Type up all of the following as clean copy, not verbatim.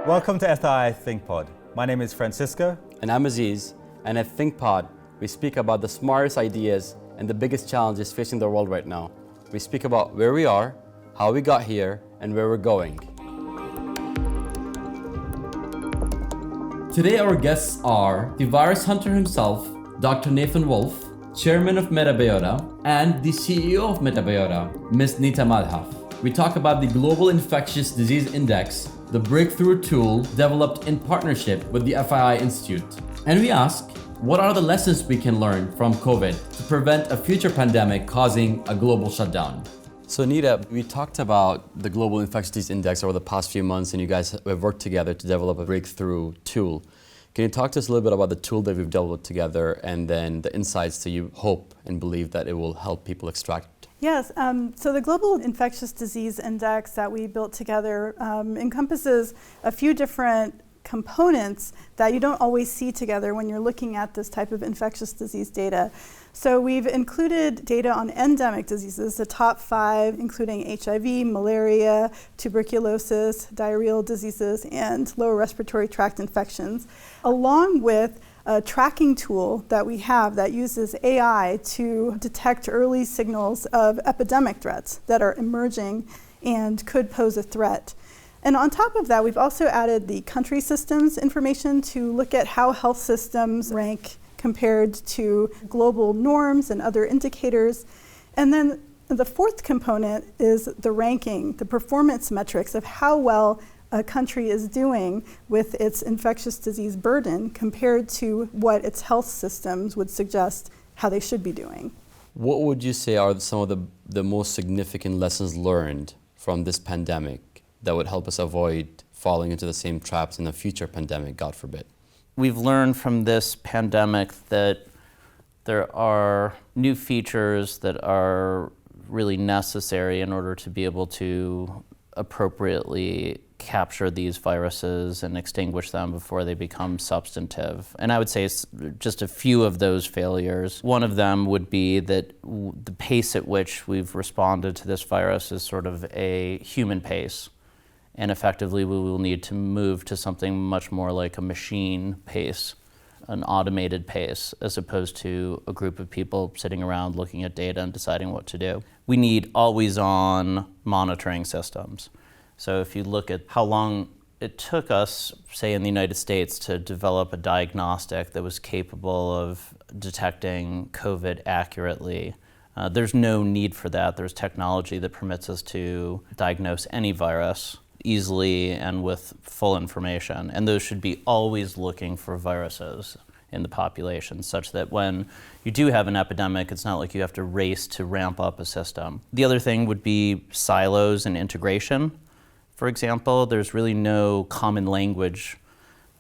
Welcome to THINKpod. My name is Francisco. And I'm Aziz, and at ThinkPod, we speak about the smartest ideas and the biggest challenges facing the world right now. We speak about where we are, how we got here, and where we're going. Today our guests are the virus hunter himself, Dr. Nathan Wolfe, Chairman of Metabiota, and the CEO of Metabiota, Ms. Nita Madhav. We talk about the Global Infectious Diseases Index, the breakthrough tool developed in partnership with the FII Institute. And we ask, what are the lessons we can learn from COVID to prevent a future pandemic causing a global shutdown? So Nita, we talked about the Global Infectious Diseases Index over the past few months, and you guys have worked together to develop a breakthrough tool. Can you talk to us a little bit about the tool that we've developed together and then the insights that you hope and believe that it will help people extract? Yes, so the Global Infectious Disease Index that we built together encompasses a few different components that you don't always see together when you're looking at this type of infectious disease data. So we've included data on endemic diseases, the top 5, including HIV, malaria, tuberculosis, diarrheal diseases, and lower respiratory tract infections, along with a tracking tool that we have that uses AI to detect early signals of epidemic threats that are emerging and could pose a threat. And on top of that, we've also added the country systems information to look at how health systems rank compared to global norms and other indicators. And then the fourth component is the ranking, the performance metrics of how well a country is doing with its infectious disease burden compared to what its health systems would suggest how they should be doing. What would you say are some of the most significant lessons learned from this pandemic that would help us avoid falling into the same traps in a future pandemic, God forbid? We've learned from this pandemic that there are new features that are really necessary in order to be able to appropriately capture these viruses and extinguish them before they become substantive. And I would say it's just a few of those failures. One of them would be that the pace at which we've responded to this virus is sort of a human pace. And effectively, we will need to move to something much more like a machine pace, an automated pace, as opposed to a group of people sitting around looking at data and deciding what to do. We need always-on monitoring systems. So if you look at how long it took us, say in the United States, to develop a diagnostic that was capable of detecting COVID accurately, there's no need for that. There's technology that permits us to diagnose any virus easily and with full information. And those should be always looking for viruses in the population, such that when you do have an epidemic, it's not like you have to race to ramp up a system. The other thing would be silos and integration. For example, there's really no common language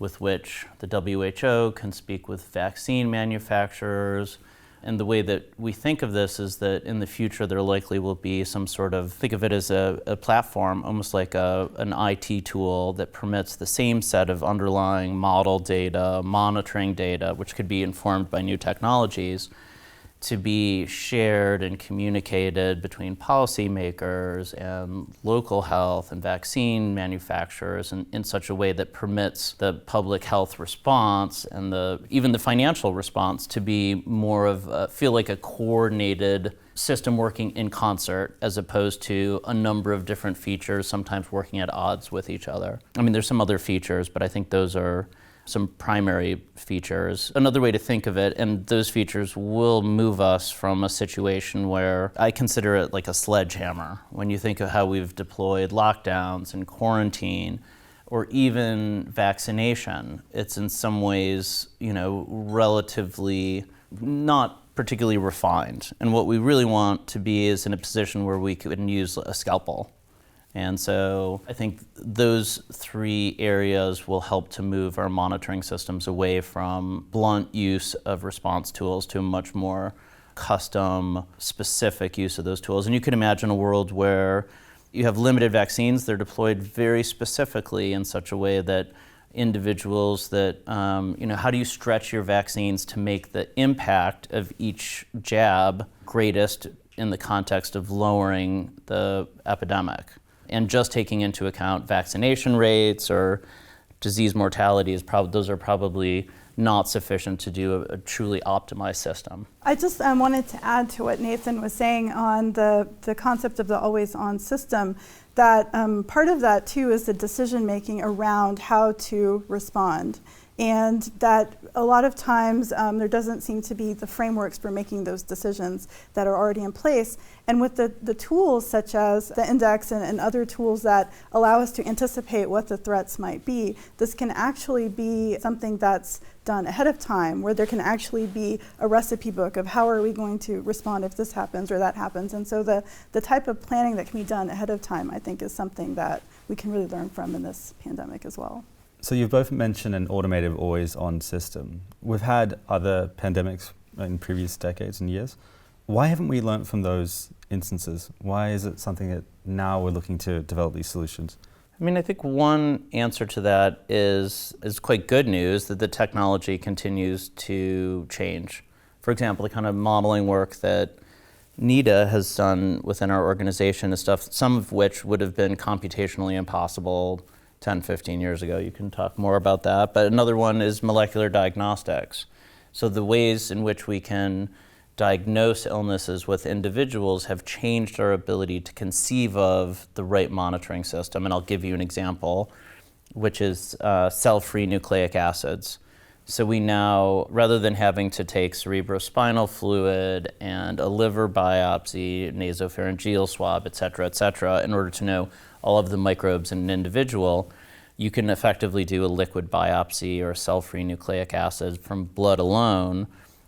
with which the WHO can speak with vaccine manufacturers. And the way that we think of this is that in the future there likely will be some sort of, think of it as a platform, almost like an IT tool that permits the same set of underlying model data, monitoring data, which could be informed by new technologies, to be shared and communicated between policymakers and local health and vaccine manufacturers in such a way that permits the public health response and even the financial response to be more of feel like a coordinated system working in concert, as opposed to a number of different features sometimes working at odds with each other. I mean, there's some other features, but I think those are some primary features. Another way to think of it, and those features will move us from a situation where I consider it like a sledgehammer. When you think of how we've deployed lockdowns and quarantine, or even vaccination, it's in some ways, relatively not particularly refined. And what we really want to be is in a position where we can use a scalpel. And so I think those 3 areas will help to move our monitoring systems away from blunt use of response tools to a much more custom, specific use of those tools. And you can imagine a world where you have limited vaccines. They're deployed very specifically in such a way that individuals that, how do you stretch your vaccines to make the impact of each jab greatest in the context of lowering the epidemic? And just taking into account vaccination rates or disease mortality those are probably not sufficient to do a truly optimized system. I just wanted to add to what Nathan was saying on the concept of the always-on system, that part of that too is the decision making around how to respond. And that a lot of times there doesn't seem to be the frameworks for making those decisions that are already in place. And with the tools such as the index and other tools that allow us to anticipate what the threats might be, this can actually be something that's done ahead of time, where there can actually be a recipe book of how are we going to respond if this happens or that happens. And so the type of planning that can be done ahead of time, I think, is something that we can really learn from in this pandemic as well. So you've both mentioned an automated always-on system. We've had other pandemics in previous decades and years. Why haven't we learned from those instances? Why is it something that now we're looking to develop these solutions? I mean, I think one answer to that is quite good news, that the technology continues to change. For example, the kind of modeling work that Nita has done within our organization is stuff, some of which would have been computationally impossible 10, 15 years ago. You can talk more about that. But another one is molecular diagnostics. So the ways in which we can diagnose illnesses with individuals have changed our ability to conceive of the right monitoring system. And I'll give you an example, which is cell-free nucleic acids. So we now, rather than having to take cerebrospinal fluid and a liver biopsy, nasopharyngeal swab, et cetera, in order to know all of the microbes in an individual, you can effectively do a liquid biopsy or cell-free nucleic acid from blood alone.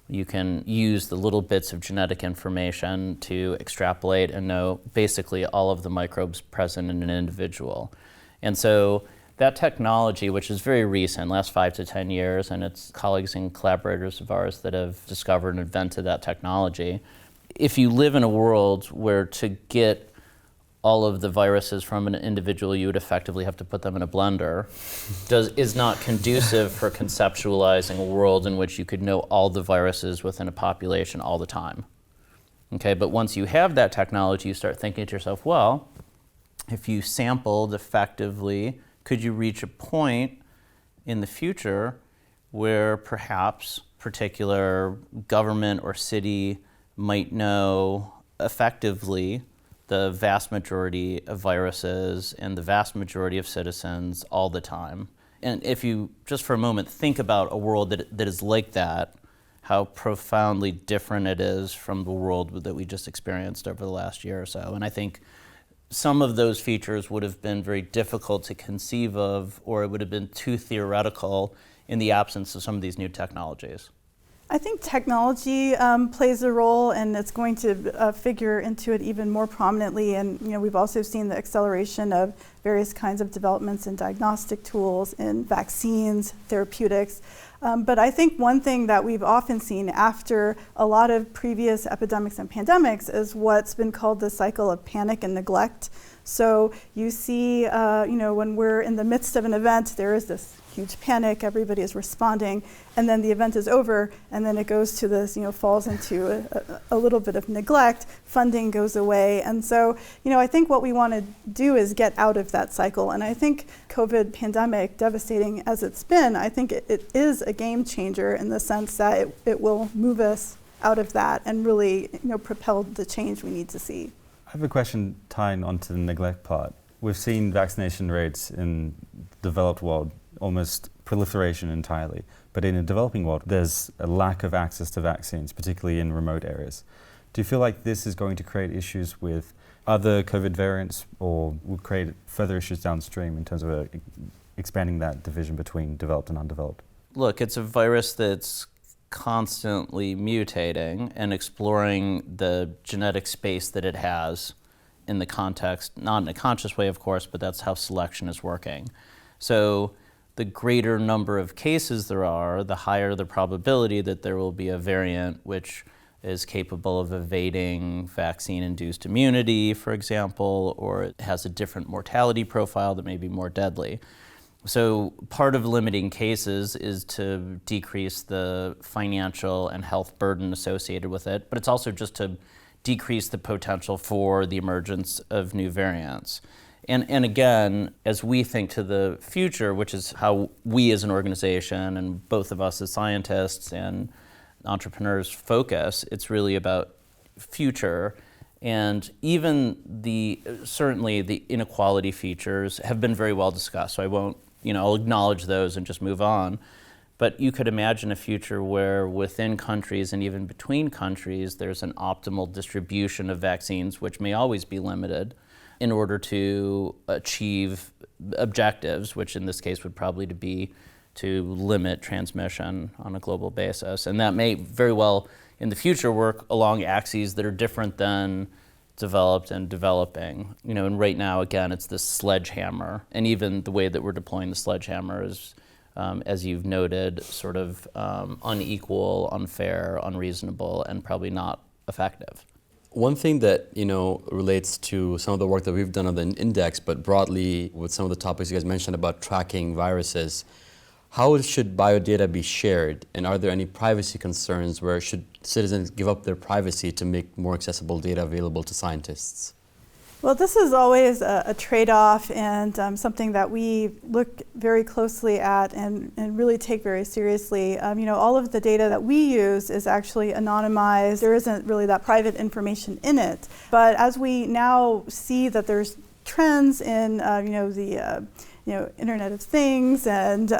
You can use the little bits of genetic information to extrapolate and know basically all of the microbes present in an individual. And so that technology, which is very recent, last 5 to 10 years, and it's colleagues and collaborators of ours that have discovered and invented that technology. If you live in a world where to get all of the viruses from an individual, you would effectively have to put them in a blender, is not conducive for conceptualizing a world in which you could know all the viruses within a population all the time. Okay, but once you have that technology, you start thinking to yourself, well, if you sampled effectively, could you reach a point in the future where perhaps particular government or city might know effectively the vast majority of viruses and the vast majority of citizens all the time? And if you just for a moment think about a world that is like that, how profoundly different it is from the world that we just experienced over the last year or so. And I think some of those features would have been very difficult to conceive of, or it would have been too theoretical in the absence of some of these new technologies. I think technology plays a role, and it's going to figure into it even more prominently. And we've also seen the acceleration of various kinds of developments in diagnostic tools, in vaccines, therapeutics. But I think one thing that we've often seen after a lot of previous epidemics and pandemics is what's been called the cycle of panic and neglect. So you see, when we're in the midst of an event, there is this huge panic, everybody is responding, and then the event is over, and then it goes to this, falls into a little bit of neglect, funding goes away. And so, I think what we want to do is get out of that cycle. And I think COVID pandemic, devastating as it's been, I think it is a game changer in the sense that it will move us out of that and really, propel the change we need to see. I have a question tying onto the neglect part. We've seen vaccination rates in the developed world almost proliferation entirely. But in a developing world, there's a lack of access to vaccines, particularly in remote areas. Do you feel like this is going to create issues with other COVID variants, or will create further issues downstream in terms of expanding that division between developed and undeveloped? Look, it's a virus that's constantly mutating and exploring the genetic space that it has in the context, not in a conscious way, of course, but that's how selection is working. So the greater number of cases there are, the higher the probability that there will be a variant which is capable of evading vaccine-induced immunity, for example, or it has a different mortality profile that may be more deadly. So part of limiting cases is to decrease the financial and health burden associated with it, but it's also just to decrease the potential for the emergence of new variants. And again, as we think to the future, which is how we as an organization and both of us as scientists and entrepreneurs focus, it's really about future. And even certainly the inequality features have been very well discussed. So I won't, I'll acknowledge those and just move on. But you could imagine a future where within countries and even between countries, there's an optimal distribution of vaccines, which may always be limited, in order to achieve objectives, which in this case would probably be to limit transmission on a global basis. And that may very well in the future work along axes that are different than developed and developing. And right now, again, it's this sledgehammer. And even the way that we're deploying the sledgehammer is, as you've noted, sort of unequal, unfair, unreasonable, and probably not effective. One thing that relates to some of the work that we've done on the index, but broadly with some of the topics you guys mentioned about tracking viruses, how should biodata be shared, and are there any privacy concerns where should citizens give up their privacy to make more accessible data available to scientists? Well, this is always a trade-off and something that we look very closely at and really take very seriously. All of the data that we use is actually anonymized. There isn't really that private information in it. But as we now see that there's trends in Internet of Things and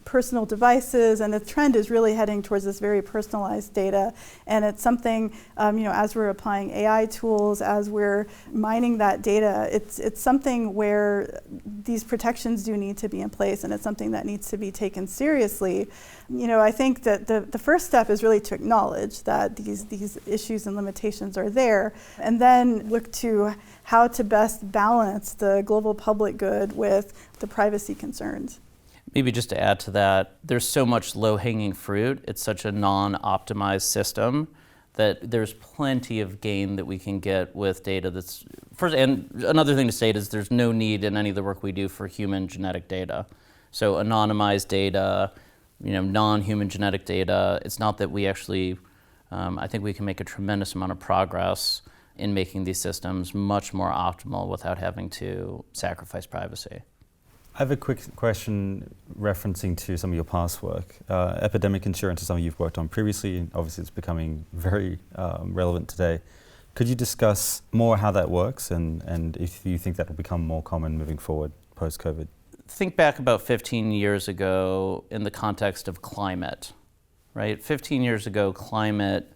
personal devices, and the trend is really heading towards this very personalized data. And it's something, as we're applying AI tools, as we're mining that data, it's something where these protections do need to be in place, and it's something that needs to be taken seriously. I think that the first step is really to acknowledge that these issues and limitations are there, and then look to how to best balance the global public good with the privacy concerns. Maybe just to add to that, there's so much low-hanging fruit. It's such a non-optimized system that there's plenty of gain that we can get with data that's first. And another thing to state is there's no need in any of the work we do for human genetic data. So anonymized data, non-human genetic data. It's not that we actually. I think we can make a tremendous amount of progress in making these systems much more optimal without having to sacrifice privacy. I have a quick question referencing to some of your past work. Epidemic insurance is something you've worked on previously. Obviously, it's becoming very relevant today. Could you discuss more how that works and if you think that will become more common moving forward post-COVID? Think back about 15 years ago in the context of climate, right? 15 years ago, climate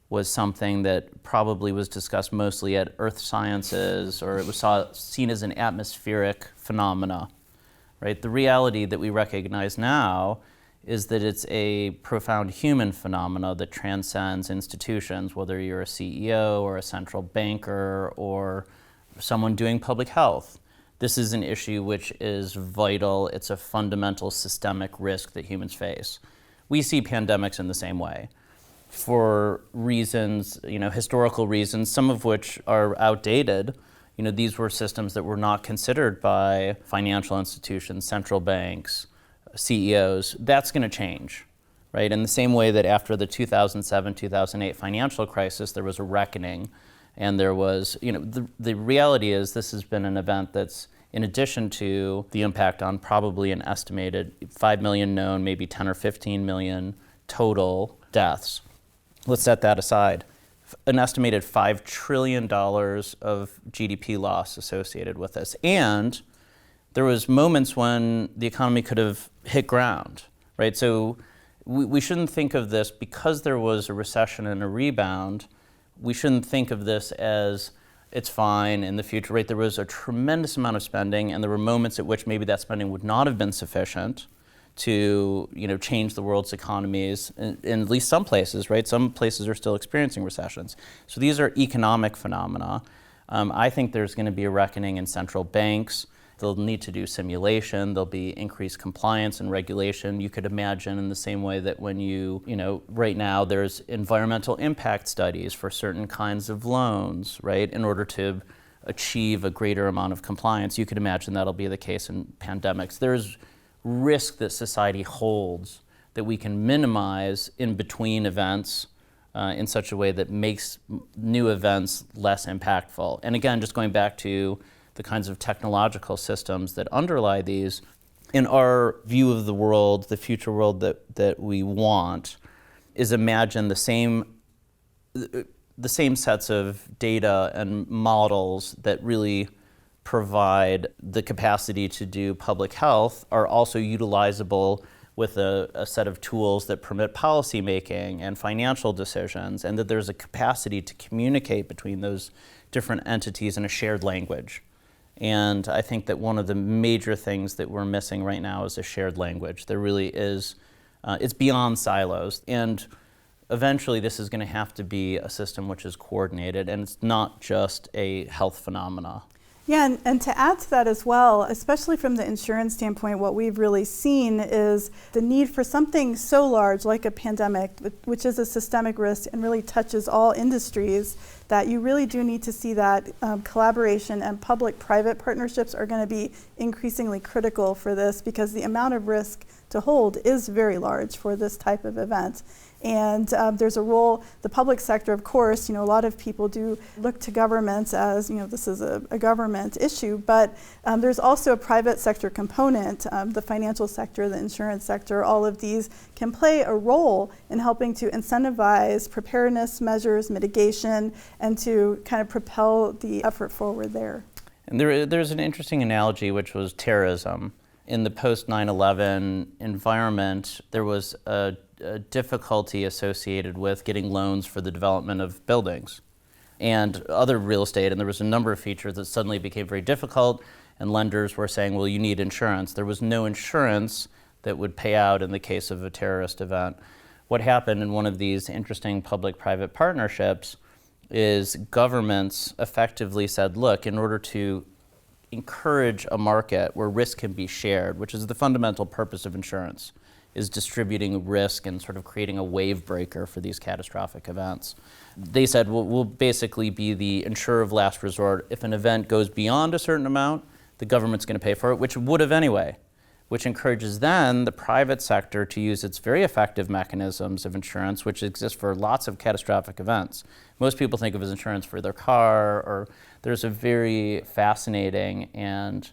was something that probably was discussed mostly at earth sciences, or it was seen as an atmospheric phenomena, right? The reality that we recognize now is that it's a profound human phenomena that transcends institutions, whether you're a CEO or a central banker or someone doing public health. This is an issue which is vital. It's a fundamental systemic risk that humans face. We see pandemics in the same way, for reasons, historical reasons, some of which are outdated. These were systems that were not considered by financial institutions, central banks, CEOs. That's going to change, right? In the same way that after the 2007-2008 financial crisis, there was a reckoning, and there was, the reality is this has been an event that's, in addition to the impact on probably an estimated 5 million known, maybe 10 or 15 million total deaths. Let's set that aside. An estimated $5 trillion of GDP loss associated with this. And there was moments when the economy could have hit ground, right? So we shouldn't think of this, because there was a recession and a rebound, we shouldn't think of this as it's fine in the future, right? There was a tremendous amount of spending, and there were moments at which maybe that spending would not have been sufficient to change the world's economies in at least some places, right? Some places are still experiencing recessions. So these are economic phenomena. I think there's going to be a reckoning in central banks. They'll need to do simulation. There'll be increased compliance and regulation. You could imagine in the same way that when right now there's environmental impact studies for certain kinds of loans, right? In order to achieve a greater amount of compliance, you could imagine that'll be the case in pandemics. There's risk that society holds that we can minimize in between events in such a way that makes new events less impactful. And again, just going back to the kinds of technological systems that underlie these. In our view of the world, the future world that we want, is imagine the same sets of data and models that really provide the capacity to do public health are also utilizable with a set of tools that permit policy making and financial decisions, and that there's a capacity to communicate between those different entities in a shared language. And I think that one of the major things that we're missing right now is a shared language. There really is, it's beyond silos. And eventually this is going to have to be a system which is coordinated, and it's not just a health phenomena. Yeah, and to add to that as well, especially from the insurance standpoint, what we've really seen is the need for something so large like a pandemic, which is a systemic risk and really touches all industries, that you really do need to see that collaboration and public-private partnerships are going to be increasingly critical for this, because the amount of risk to hold is very large for this type of event. And there's a role, the public sector, of course, a lot of people do look to governments as, this is a government issue, but there's also a private sector component. The financial sector, the insurance sector, all of these can play a role in helping to incentivize preparedness measures, mitigation, and to kind of propel the effort forward there. And there's an interesting analogy, which was terrorism. In the post 9/11 environment, there was a difficulty associated with getting loans for the development of buildings and other real estate, and there was a number of features that suddenly became very difficult, and lenders were saying, well, you need insurance. There was no insurance that would pay out in the case of a terrorist event. What happened in one of these interesting public-private partnerships is governments effectively said, look, in order to encourage a market where risk can be shared, which is the fundamental purpose of insurance, is distributing risk and sort of creating a wave breaker for these catastrophic events. They said, well, we'll basically be the insurer of last resort. If an event goes beyond a certain amount, the government's going to pay for it, which it would have anyway, which encourages then the private sector to use its very effective mechanisms of insurance, which exist for lots of catastrophic events. Most people think of as insurance for their car, or there's a very fascinating and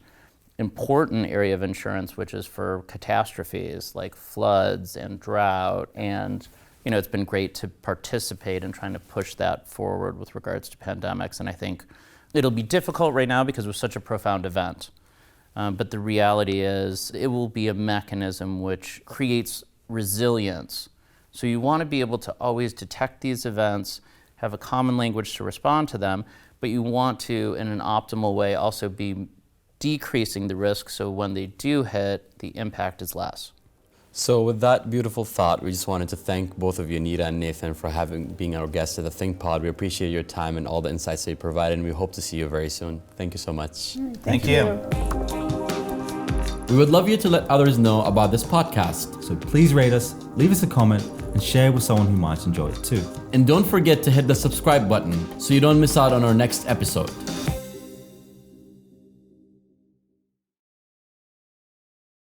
important area of insurance, which is for catastrophes like floods and drought. And it's been great to participate in trying to push that forward with regards to pandemics. And I think it'll be difficult right now because it was such a profound event. But the reality is it will be a mechanism which creates resilience. So you want to be able to always detect these events, have a common language to respond to them, but you want to, in an optimal way, also be decreasing the risk, so when they do hit, the impact is less. So with that beautiful thought, we just wanted to thank both of you, Nita and Nathan, for being our guests at the THINKpod. We appreciate your time and all the insights that you provided, and we hope to see you very soon. Thank you so much. Thank you. We would love you to let others know about this podcast. So please rate us, leave us a comment, and share with someone who might enjoy it too. And don't forget to hit the subscribe button so you don't miss out on our next episode.